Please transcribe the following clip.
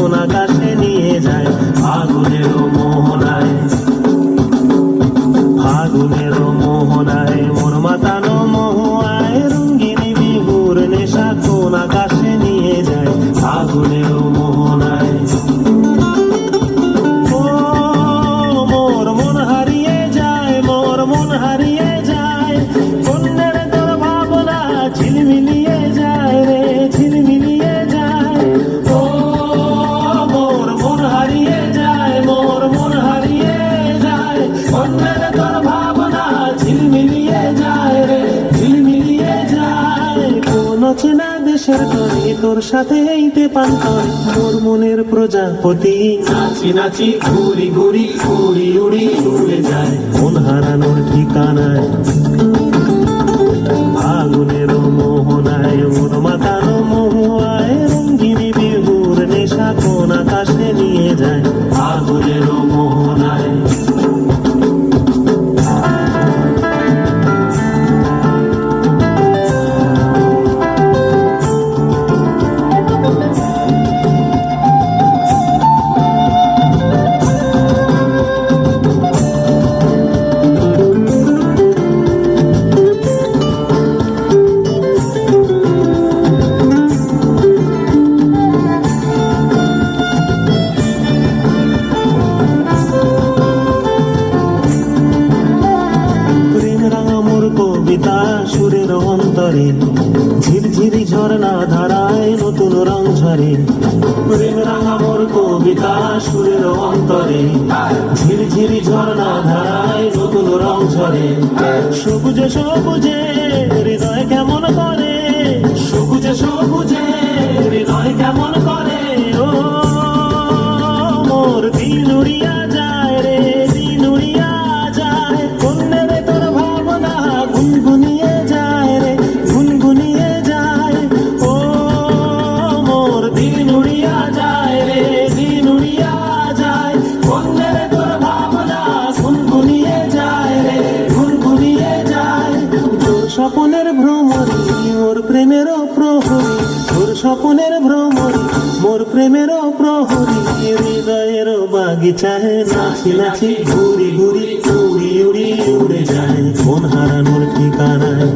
কোন আকাশে নিয়ে যায় ফাগুনের মোহনায়। ফাগুনের মোহনায় মন মাতানো মহুয়ায় রঙ্গিনী বিহুর নেশা কোন আকাশে নিয়ে যায় ফাগুনের মোহনায়। ও মোর মন হারিয়ে যায়, মোর মন হারিয়ে যায়, কন্যার তোর ভাবনা ঝিলমিলিয়ে যায় রে, ঝিলমিলিয়ে যায়। ও মোর মন হারিয়ে যায়, মোর মন হারিয়ে যায়, কন্যার তোর ভাবনা ঝিলমিলিয়ে যায় রে, ঝিলমিলিয়ে যায়। কোন চেনা দেশের তরে তোর সাথে এইতে পান্তরে মোর মনের প্রজাপতি নাচি নাচি ঘুরি ঘুরি উড়ি উড়ি উড়ে যায় মন হারানোর ঠিকানায়। ফাগুনের মোহনায় মন মাতানো মহুয়ায় রঙ্গিনী বিহুর নেশা কোন আকাশে নিয়ে যায় ফাগুনের মোহনায়। কবিতা সুরের অন্তরে ঝিরঝিরি ঝর্ণা ধারায় নতুন রং ঝরে। প্রেম রাঙা মোর কবিতা সুরের অন্তরে ঝিরঝিরি ঝর্ণা ধারায় নতুন রং ঝরে। সবুজে সবুজে হৃদয় কেমন করে, সবুজে সবুজে হৃদয় কেমন করে। ও মোর দিন উড়িয়া যায় রে, দিন উড়িয়া যায়, কন্যার তোর ভাবনা গুনগুনিয়ে যায় রে, গুনগুনিয়ে যায়। ও মোর দিন উড়িয়া যায় রে, দিন উড়িয়া যায়, কন্যার তোর ভাবনা গুনগুনিয়ে যায় রে, গুনগুনিয়ে যায়। তোর স্বপনের ভ্রমরি মোর প্রেমেরও প্রহরী, তোর স্বপনের ভ্রমরি মোর প্রেমেরও প্রহরী। হৃদয়ের বাগিচায় নাচি নাচি ঘুরি ঘুরি উড়ি উড়ি উড়ে যায় মন হারানোর ঠিকানায়।